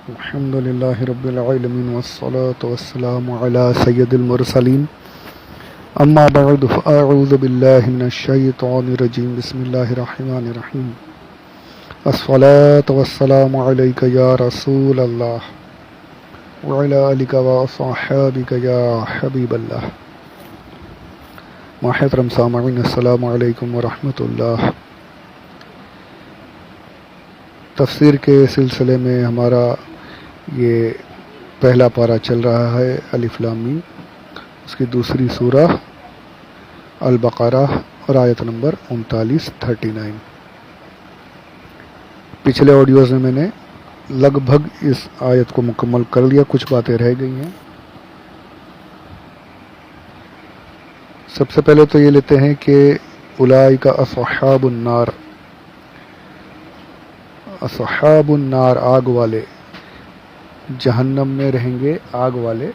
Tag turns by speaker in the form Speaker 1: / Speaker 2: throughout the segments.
Speaker 1: الحمد لله رب العالمين والصلاة والسلام على سيد المرسلين أما بعد فأعوذ بالله من الشيطان الرجيم بسم الله الرحمن الرحيم الصلاة والسلام عليك يا رسول الله وعلى آلك وصحابك يا حبيب الله. محترم سامعین السلام علیکم ورحمۃ اللہ. تفسیر کے سلسلے میں ہمارا یہ پہلا پارہ چل رہا ہے الف لام میم، اس کی دوسری سورہ البقرہ اور آیت نمبر 39. پچھلے آڈیوز میں نے لگ بھگ اس آیت کو مکمل کر لیا، کچھ باتیں رہ گئی ہیں. سب سے پہلے تو یہ لیتے ہیں کہ اولئک اصحاب النار، اصحاب النار آگ والے، جہنم میں رہیں گے آگ والے.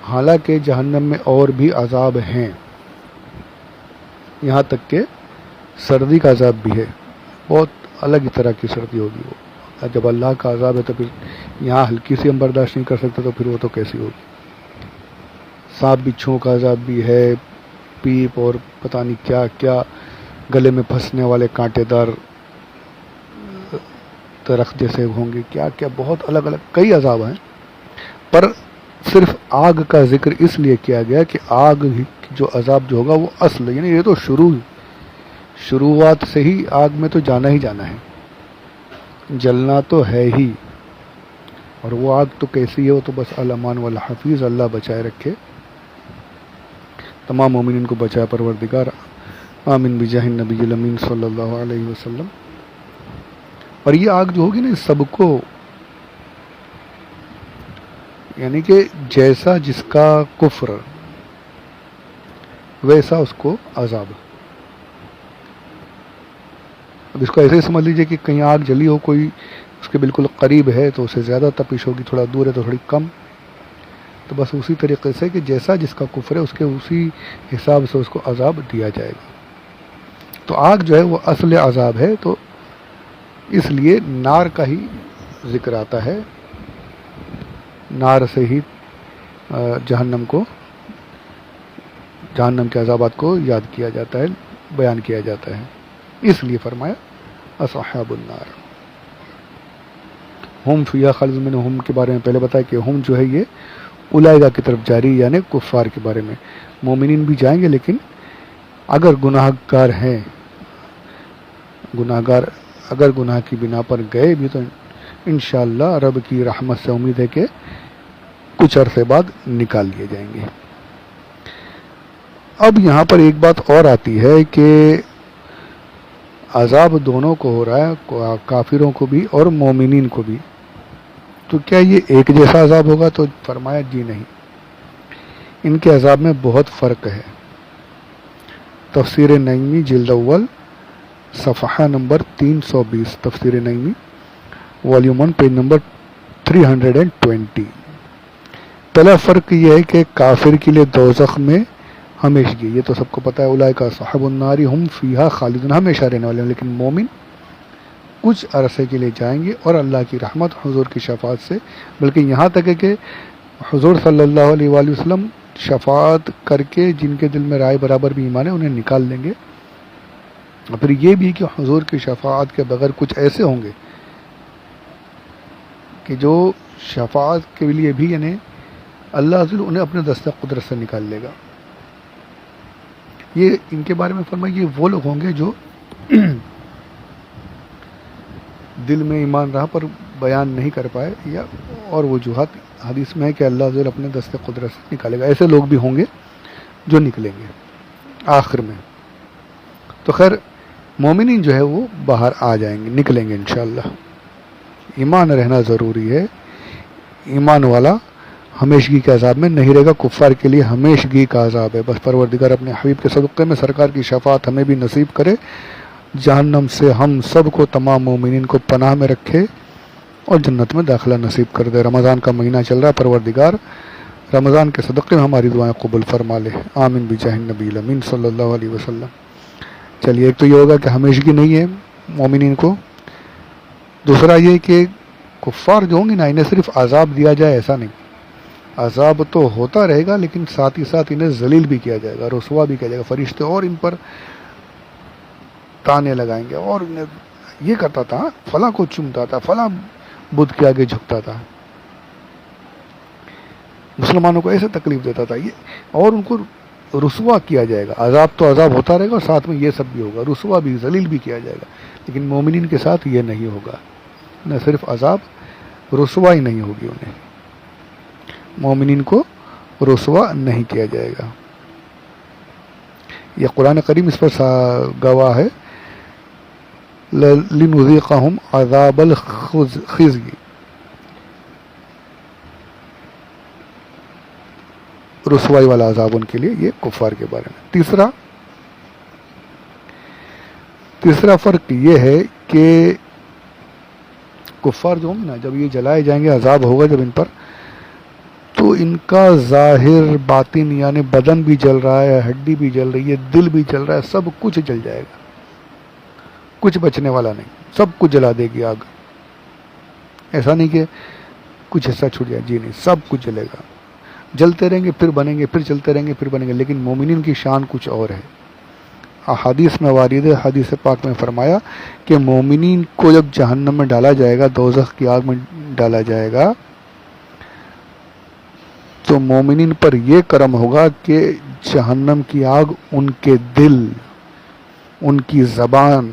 Speaker 1: حالانکہ جہنم میں اور بھی عذاب ہیں، یہاں تک کہ سردی کا عذاب بھی ہے، بہت الگ طرح کی سردی ہوگی وہ. جب اللہ کا عذاب ہے تو پھر یہاں ہلکی سی ہم برداشت نہیں کر سکتے تو پھر وہ تو کیسی ہوگی. سانپ بچھوؤں کا عذاب بھی ہے، پیپ اور پتہ نہیں کیا کیا، گلے میں پھنسنے والے کانٹے دار درخت جیسے ہوں گے، کیا کیا بہت الگ الگ کئی عذاب ہیں. پر صرف آگ کا ذکر اس لیے کیا گیا کہ آگ جو عذاب جو ہوگا وہ اصل، یعنی یہ تو شروعات سے ہی آگ میں تو جانا ہی جانا ہے، جلنا تو ہے ہی. اور وہ آگ تو کیسی ہے، وہ تو بس الامان والحفیظ، اللہ بچائے رکھے، تمام مومنین کو بچائے پروردگار، آمین بجاہ النبی الامین صلی اللہ علیہ وسلم. اور یہ آگ جو ہوگی نا سب کو، یعنی کہ جیسا جس کا کفر ویسا اس کو عذاب. اب اس کو ایسے ہی سمجھ لیجئے کہ کہیں آگ جلی ہو، کوئی اس کے بالکل قریب ہے تو اسے زیادہ تپش ہوگی، تھوڑا دور ہے تو تھوڑی کم. تو بس اسی طریقے سے کہ جیسا جس کا کفر ہے اس کے اسی حساب سے اس کو عذاب دیا جائے گا. تو آگ جو ہے وہ اصل عذاب ہے، تو اس لیے نار کا ہی ذکر آتا ہے، نار سے ہی جہنم کے عذابات کو یاد کیا جاتا ہے، بیان کیا جاتا ہے. اس لیے فرمایا اصحاب النار ہم فیہا خالدون. ہم کے بارے میں پہلے بتایا کہ ہم جو ہے یہ اولئک کی طرف جاری، یعنی کفار کے بارے میں. مومنین بھی جائیں گے، لیکن اگر گناہ گار ہیں، اگر گناہ کی بنا پر گئے بھی تو انشاءاللہ رب کی رحمت سے امید ہے کہ کچھ عرصے بعد نکال لیے جائیں گے. اب یہاں پر ایک بات اور آتی ہے کہ عذاب دونوں کو ہو رہا ہے، کافروں کو بھی اور مومنین کو بھی. تو کیا یہ ایک جیسا عذاب ہوگا؟ تو فرمایا جی نہیں، ان کے عذاب میں بہت فرق ہے. تفسیر نعیمی جلد اول صفحہ نمبر 320، تفسیر نعیمی والیوم 1 پیج نمبر 320. پہلا فرق یہ ہے کہ کافر کے لیے دوزخ میں ہمیشگی، یہ تو سب کو پتہ ہے، اولئک اصحاب النار ہم فیہا خالدون، ہمیشہ رہنے والے ہیں. لیکن مومن کچھ عرصے کے لیے جائیں گے اور اللہ کی رحمت، حضور کی شفاعت سے، بلکہ یہاں تک ہے کہ حضور صلی اللہ علیہ وآلہ وسلم شفاعت کر کے جن کے دل میں رائے برابر بھی ایمان ہے انہیں نکال لیں گے. اور پھر یہ بھی کہ حضور کی شفاعت کے بغیر کچھ ایسے ہوں گے کہ جو شفاعت کے لیے بھی، یعنی اللہ عز و جل انہیں اپنے دستِ قدرت سے نکال لے گا. یہ ان کے بارے میں فرمایا یہ وہ لوگ ہوں گے جو دل میں ایمان رہا پر بیان نہیں کر پائے، یا اور وجوہات حدیث میں ہے کہ اللہ عز و جل اپنے دستِ قدرت سے نکالے گا. ایسے لوگ بھی ہوں گے جو نکلیں گے آخر میں. تو خیر مومنین جو ہے وہ باہر آ جائیں گے، نکلیں گے انشاءاللہ. ایمان رہنا ضروری ہے، ایمان والا ہمیشگی کے عذاب میں نہیں رہے گا. کفار کے لیے ہمیشگی کا عذاب ہے. بس پروردگار اپنے حبیب کے صدقے میں سرکار کی شفاعت ہمیں بھی نصیب کرے، جہنم سے ہم سب کو، تمام مومنین کو پناہ میں رکھے اور جنت میں داخلہ نصیب کر دے. رمضان کا مہینہ چل رہا ہے، پروردگار رمضان کے صدقے میں ہماری دعائیں قبول فرما لے، آمین بجاہ النبی الامین صلی اللہ علیہ وسلم. چلیے، ایک تو یہ ہوگا کہ ہمیشگی نہیں ہے مومنین کو، دوسرا یہ کہ کفار جو ہوں گے نا انہیں صرف عذاب دیا جائے ایسا نہیں، عذاب تو ہوتا رہے گا لیکن ساتھ ہی ساتھ انہیں ذلیل بھی کیا جائے گا، رسوا بھی کیا جائے گا، فرشتے اور ان پر تانے لگائیں گے، اور انہیں یہ کرتا تھا فلاں کو چومتا تھا، فلاں بدھ کے آگے جھکتا تھا، مسلمانوں کو ایسے تکلیف دیتا تھا، یہ اور ان کو رسوا کیا جائے گا۔ عذاب تو عذاب ہوتا رہے گا اور ساتھ میں یہ سب بھی ہوگا، رسوا بھی، ذلیل بھی کیا جائے گا، لیکن مومنین کے ساتھ یہ نہیں ہوگا، نہ صرف عذاب، رسوا ہی نہیں ہوگی انہیں، مومنین کو رسوا نہیں کیا جائے گا۔ یہ قرآن کریم اس پر گواہ ہے، لنذیقہم عذاب الخزی، رسوائی والا عذاب ان کے لیے، یہ کفار کے بارے میں۔ تیسرا فرق یہ ہے کہ کفار جو ہوں گے نا جب یہ جلائے جائیں گے، عذاب ہوگا جب ان پر، تو ان کا ظاہر باطن یعنی بدن بھی جل رہا ہے، ہڈی بھی جل رہی ہے، دل بھی جل رہا ہے، سب کچھ جل جائے گا، کچھ بچنے والا نہیں، سب کچھ جلا دے گی آگ۔ ایسا نہیں کہ کچھ حصہ چھوٹ جائے، جی نہیں، سب کچھ جلے گا، جلتے رہیں گے پھر بنیں گے، پھر چلتے رہیں گے پھر بنیں گے، لیکن مومنین کی شان کچھ اور ہے۔ احادیث میں وارد ہے، حدیث پاک میں فرمایا کہ مومنین کو جب جہنم میں ڈالا جائے گا، دوزخ کی آگ میں ڈالا جائے گا، تو مومنین پر یہ کرم ہوگا کہ جہنم کی آگ ان کے دل، ان کی زبان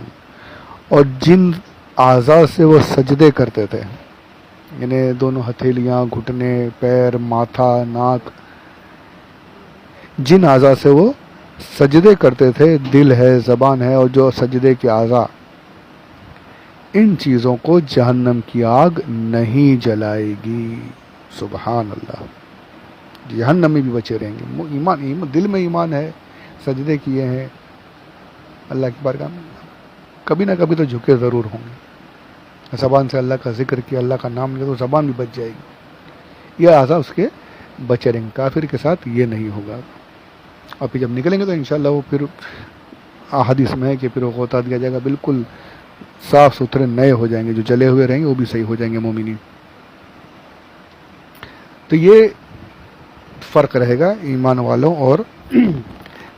Speaker 1: اور جن اعضاء سے وہ سجدے کرتے تھے، یعنی دونوں ہتھیلیاں، گھٹنے، پیر، ماتھا، ناک، جن اعضاء سے وہ سجدے کرتے تھے، دل ہے، زبان ہے، اور جو سجدے کے اعضاء، ان چیزوں کو جہنم کی آگ نہیں جلائے گی۔ سبحان اللہ، جہنم میں بھی بچے رہیں گے۔ ایمان دل میں ایمان ہے، سجدے کیے ہیں اللہ کی بارگاہ میں، کبھی نہ کبھی تو جھکے ضرور ہوں گے، زبان سے اللہ کا ذکر کیا، اللہ کا نام لیا تو زبان بھی بچ جائے گی، یہ اعضاء اس کے بچے رہیں گے۔ کافر کے ساتھ یہ نہیں ہوگا، اور پھر جب نکلیں گے تو انشاءاللہ وہ پھر حدیث میں ہے کہ پھر وہ غوطہ دیا جائے گا، بالکل صاف ستھرے نئے ہو جائیں گے، جو جلے ہوئے رہیں گے وہ بھی صحیح ہو جائیں گے مومنین۔ تو یہ فرق رہے گا ایمان والوں اور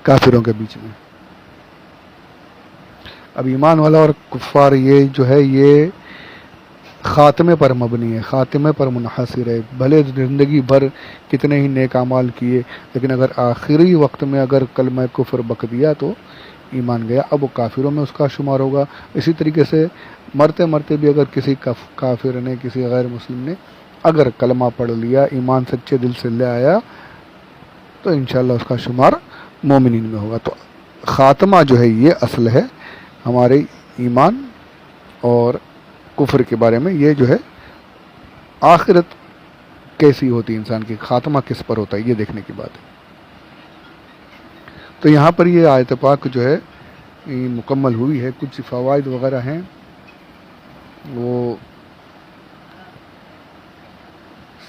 Speaker 1: کافروں کے بیچ میں۔ اب ایمان والا اور کفار یہ جو ہے یہ خاتمے پر مبنی ہے، خاتمے پر منحصر ہے، بھلے زندگی بھر کتنے ہی نیک اعمال کیے، لیکن اگر آخری وقت میں اگر کلمہ کفر بک دیا تو ایمان گیا، اب وہ کافروں میں اس کا شمار ہوگا۔ اسی طریقے سے مرتے مرتے بھی اگر کسی کافر نے، کسی غیر مسلم نے اگر کلمہ پڑھ لیا، ایمان سچے دل سے لے آیا، تو انشاءاللہ اس کا شمار مومنین میں ہوگا۔ تو خاتمہ جو ہے یہ اصل ہے ہمارے ایمان اور کفر کے بارے میں، یہ جو ہے آخرت کیسی ہوتی ہے، انسان کی خاتمہ کس پر ہوتا ہے، یہ دیکھنے کی بات ہے۔ تو یہاں پر یہ آیت پاک جو ہے مکمل ہوئی ہے، کچھ فوائد وغیرہ ہیں وہ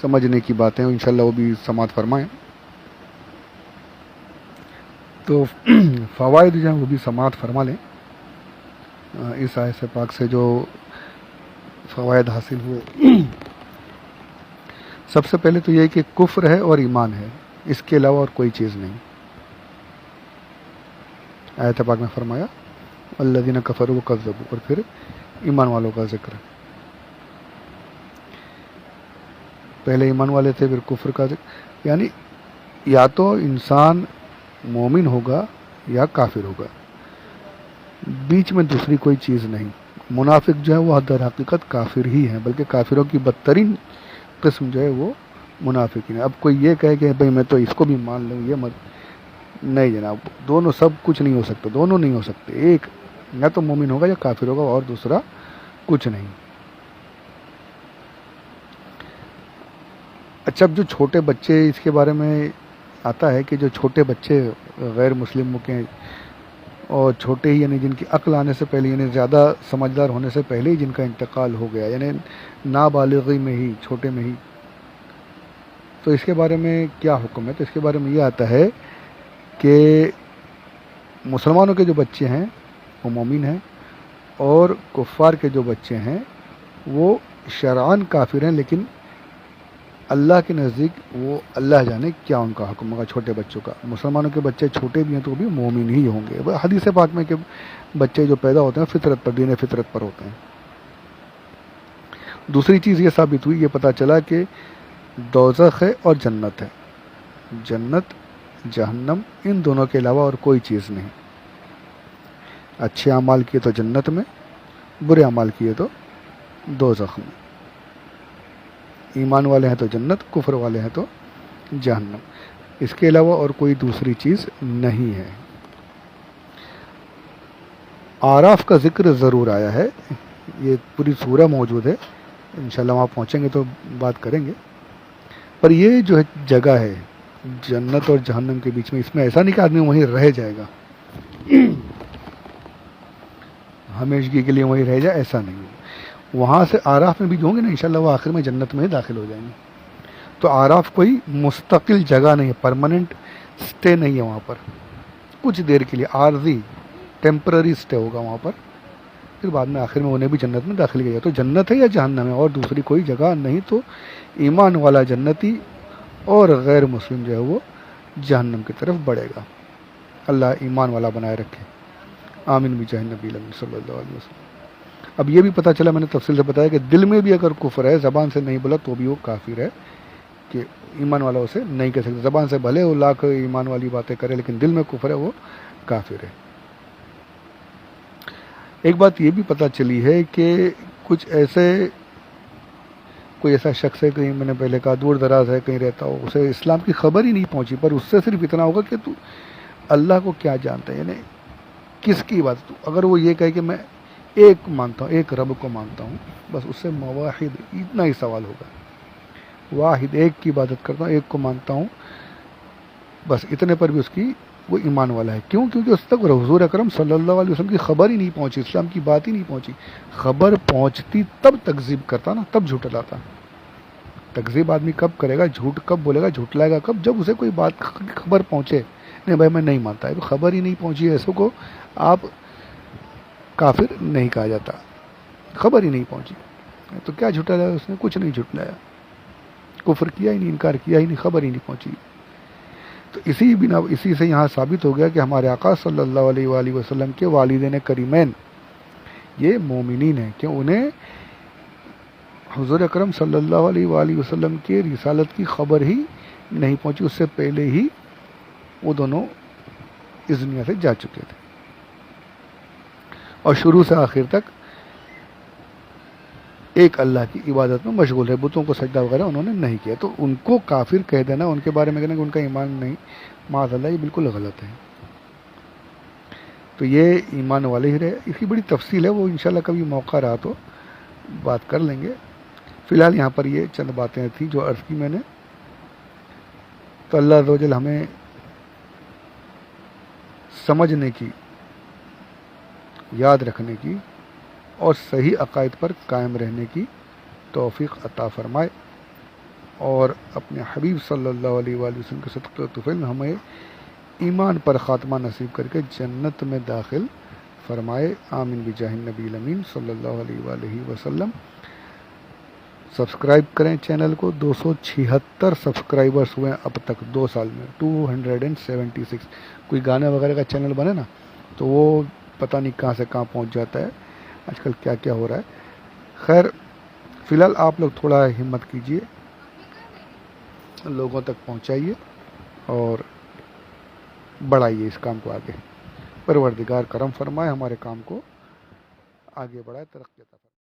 Speaker 1: سمجھنے کی باتیں، انشاءاللہ وہ بھی سماعت فرمائیں۔ تو فوائد جو ہیں وہ بھی سماعت فرما لیں، اس آیت پاک سے جو فوائد حاصل ہوئے۔ سب سے پہلے تو یہ کہ کفر ہے اور ایمان ہے، اس کے علاوہ اور کوئی چیز نہیں۔ آیت پاک میں فرمایا الذین کفروا وکذبوا، اور پھر ایمان والوں کا ذکر، پہلے ایمان والے تھے پھر کفر کا ذکر، یعنی یا تو انسان مومن ہوگا یا کافر ہوگا، بیچ میں دوسری کوئی چیز نہیں۔ منافق جو ہے وہ در حقیقت کافر ہی ہیں، بلکہ کافروں کی بدترین قسم جو ہے وہ منافق ہیں۔ اب کوئی یہ کہے کہ بھئی میں تو اس کو بھی مان لوں، یہ مت، نہیں جناب، دونوں سب کچھ نہیں ہو سکتا، دونوں نہیں ہو سکتے، ایک یا تو مومن ہوگا یا کافر ہوگا، اور دوسرا کچھ نہیں۔ اچھا، اب جو چھوٹے بچے، اس کے بارے میں آتا ہے کہ جو چھوٹے بچے غیر مسلموں کے اور چھوٹے ہی، یعنی جن کی عقل آنے سے پہلے، یعنی زیادہ سمجھدار ہونے سے پہلے ہی جن کا انتقال ہو گیا، یعنی نابالغی میں ہی، چھوٹے میں ہی، تو اس کے بارے میں کیا حکم ہے؟ تو اس کے بارے میں یہ آتا ہے کہ مسلمانوں کے جو بچے ہیں وہ مومن ہیں، اور کفار کے جو بچے ہیں وہ شرعاً کافر ہیں، لیکن اللہ کے نزدیک وہ اللہ جانے کیا ان کا حکم ہوگا چھوٹے بچوں کا. مسلمانوں کے بچے چھوٹے بھی ہیں تو وہ بھی مومن ہی ہوں گے. حدیث پاک میں کہ بچے جو پیدا ہوتے ہیں فطرت پر، دین فطرت پر ہوتے ہیں. دوسری چیز یہ ثابت ہوئی، یہ پتہ چلا کہ دوزخ ہے اور جنت ہے. جنت، جہنم، ان دونوں کے علاوہ اور کوئی چیز نہیں. اچھے اعمال کیے تو جنت میں، برے اعمال کیے تو دوزخ میں. ایمان والے ہیں تو جنت، کفر والے ہیں تو جہنم. اس کے علاوہ اور کوئی دوسری چیز نہیں ہے. آراف کا ذکر ضرور آیا ہے، یہ پوری سورہ موجود ہے، انشاءاللہ وہاں پہنچیں گے تو بات کریں گے. پر یہ جو ہے جگہ ہے جنت اور جہنم کے بیچ میں، اس میں ایسا نہیں کہ آدمی وہیں رہ جائے گا، ہمیشگی کے لیے وہیں رہ جائے، ایسا نہیں. وہاں سے آراف میں بھی جو ہوں گے نا انشاءاللہ وہ آخر میں جنت میں ہی داخل ہو جائیں گے. تو آراف کوئی مستقل جگہ نہیں ہے، پرماننٹ سٹے نہیں ہے وہاں پر. کچھ دیر کے لیے عارضی ٹیمپرری سٹے ہوگا وہاں پر، پھر بعد میں آخر میں انہیں بھی جنت میں داخل کیا. تو جنت ہے یا جہنم ہے، اور دوسری کوئی جگہ نہیں. تو ایمان والا جنتی اور غیر مسلم جو ہے وہ جہنم کی طرف بڑھے گا. اللہ ایمان والا بنائے رکھے، آمین بجاہ نبی صلی اللہ علیہ وسلم. اب یہ بھی پتہ چلا، میں نے تفصیل سے بتایا کہ دل میں بھی اگر کفر ہے، زبان سے نہیں بولا تو بھی وہ کافر ہے، کہ ایمان والا اسے نہیں کہہ سکتے. زبان سے بھلے وہ لاکھ ایمان والی باتیں کرے لیکن دل میں کفر ہے، وہ کافر ہے. ایک بات یہ بھی پتہ چلی ہے کہ کچھ کوئی ایسا شخص ہے، کہیں میں نے پہلے کہا دور دراز ہے، کہیں رہتا ہو، اسے اسلام کی خبر ہی نہیں پہنچی، پر اس سے صرف اتنا ہوگا کہ تو اللہ کو کیا جانتا ہے، یعنی کس کی بات. تو اگر وہ یہ کہے کہ میں ایک مانتا ہوں، ایک رب کو مانتا ہوں، بس اس سے موحد اتنا ہی سوال ہوگا. واحد ایک کی عبادت کرتا ہوں، ایک کو مانتا ہوں، بس اتنے پر بھی اس کی وہ ایمان والا ہے. کیوں؟ کیونکہ اس تک حضور اکرم صلی اللہ علیہ وسلم کی خبر ہی نہیں پہنچی، اسلام کی بات ہی نہیں پہنچی. خبر پہنچتی تب تکذیب کرتا نا، تب جھٹلاتا. تکذیب آدمی کب کرے گا، جھوٹ کب بولے گا، جھٹلائے گا کب، جب اسے کوئی بات خبر پہنچے. نہیں بھائی میں نہیں مانتا ہے، خبر ہی نہیں پہنچی ہے، ایسوں کو آپ کافر نہیں کہا جاتا. خبر ہی نہیں پہنچی تو کیا جھٹلایا اس نے؟ کچھ نہیں جھٹلایا، کفر کیا ہی نہیں، انکار کیا ہی نہیں، خبر ہی نہیں پہنچی. تو اسی سے یہاں ثابت ہو گیا کہ ہمارے آقا صلی اللہ علیہ وآلہ وسلم کے والدین کریمین یہ مومنین ہیں، کہ انہیں حضور اکرم صلی اللہ علیہ وآلہ وسلم کے رسالت کی خبر ہی نہیں پہنچی، اس سے پہلے ہی وہ دونوں اس دنیا سے جا چکے تھے، اور شروع سے آخر تک ایک اللہ کی عبادت میں مشغول ہے، بتوں کو سجدہ وغیرہ انہوں نے نہیں کیا. تو ان کو کافر کہہ دینا، ان کے بارے میں کہنا کہ ان کا ایمان نہیں، معاذ اللہ، یہ بالکل غلط ہے. تو یہ ایمان والے ہی رہے. اس کی بڑی تفصیل ہے، وہ انشاءاللہ کبھی موقع رہا تو بات کر لیں گے. فی الحال یہاں پر یہ چند باتیں تھیں جو عرض کی میں نے. تو اللہ عز و جل ہمیں سمجھنے کی، یاد رکھنے کی اور صحیح عقائد پر قائم رہنے کی توفیق عطا فرمائے، اور اپنے حبیب صلی اللہ علیہ وآلہ وسلم کے صدقہ و طفیل میں ہمیں ایمان پر خاتمہ نصیب کر کے جنت میں داخل فرمائے. آمین بجاہ النبی الامین صلی اللہ علیہ وآلہ وسلم. سبسکرائب کریں چینل کو. 276 سبسکرائبرز ہوئے ہیں اب تک 2 سال میں، 276. کوئی گانے وغیرہ کا چینل بنے نا تو وہ پتہ نہیں کہاں سے کہاں پہنچ جاتا ہے. آج کل کیا کیا ہو رہا ہے. خیر فی الحال آپ لوگ تھوڑا ہمت کیجئے، لوگوں تک پہنچائیے اور بڑھائیے اس کام کو آگے. پروردگار کرم فرمائے، ہمارے کام کو آگے بڑھائے، ترقی عطا فرمائے.